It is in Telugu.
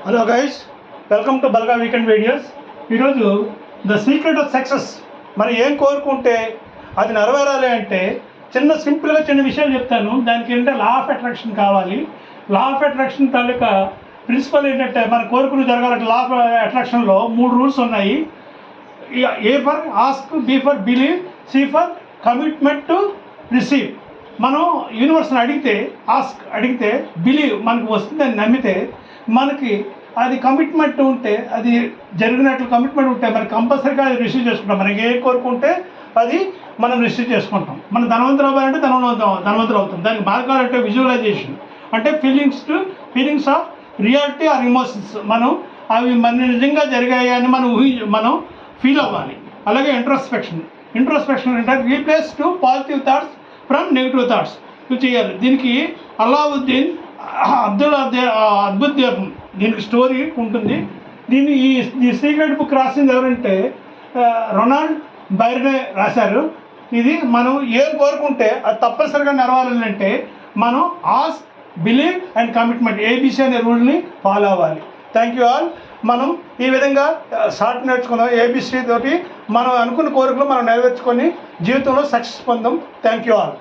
హలో గైస్, వెల్కమ్ టు బల్గా వీకెండ్ వీడియోస్. ఈరోజు ద సీక్రెట్ ఆఫ్ సక్సెస్. మనం ఏం కోరుకుంటే అది నెరవేరాలి అంటే సింపుల్గా చిన్న విషయాలు చెప్తాను. దానికి ఏంటంటే లా ఆఫ్ అట్రాక్షన్ కావాలి. లా ఆఫ్ అట్రాక్షన్ తాలూకా ప్రిన్సిపల్ ఏంటంటే మన కోరుకులు జరగాలంటే లా ఆఫ్ అట్రాక్షన్లో 3 రూల్స్ ఉన్నాయి. A for ask, B for believe, C for commitment to receive. మనం యూనివర్స్ని అడిగితే బిలీవ్ మనకు వస్తుందని నమ్మితే మనకి అది కమిట్మెంట్ ఉంటే, అది జరిగినట్లు కమిట్మెంట్ ఉంటే మనకి కంపల్సరీగా అది రిసీవ్ చేసుకుంటాం. మనకి ఏం కోరుకుంటే అది మనం రిసీవ్ చేసుకుంటాం. మనం ధనవంతులు అవ్వాలంటే ధనవంతులు అవుతాం. దానికి మార్గాలు అంటే విజువలైజేషన్, అంటే feelings of reality are emotions. మనం అవి మన నిజంగా జరిగాయి అని మనం ఫీల్ అవ్వాలి. అలాగే ఇంట్రోస్పెక్షన్ అంటే replace to positive thoughts from negative thoughts చేయాలి. దీనికి అల్లావుద్దీన్ అద్భుత దీనికి స్టోరీ ఉంటుంది. ఈ సీక్రెట్ బుక్ రాసింది ఎవరంటే రొనాల్డ్ బైర్నే రాశారు. ఇది మనం ఏం కోరుకుంటే అది తప్పనిసరిగా నెరవేరాలంటే మనం ask, believe and commitment, ABC అనే రూల్ని ఫాలో అవ్వాలి. Thank you all. మనం ఈ విధంగా షార్ట్ నేర్చుకున్నాం. ఏబిసి తోటి మనం అనుకున్న కోరికలు మనం నెరవేర్చుకొని జీవితంలో సక్సెస్ పొందాం. Thank you all.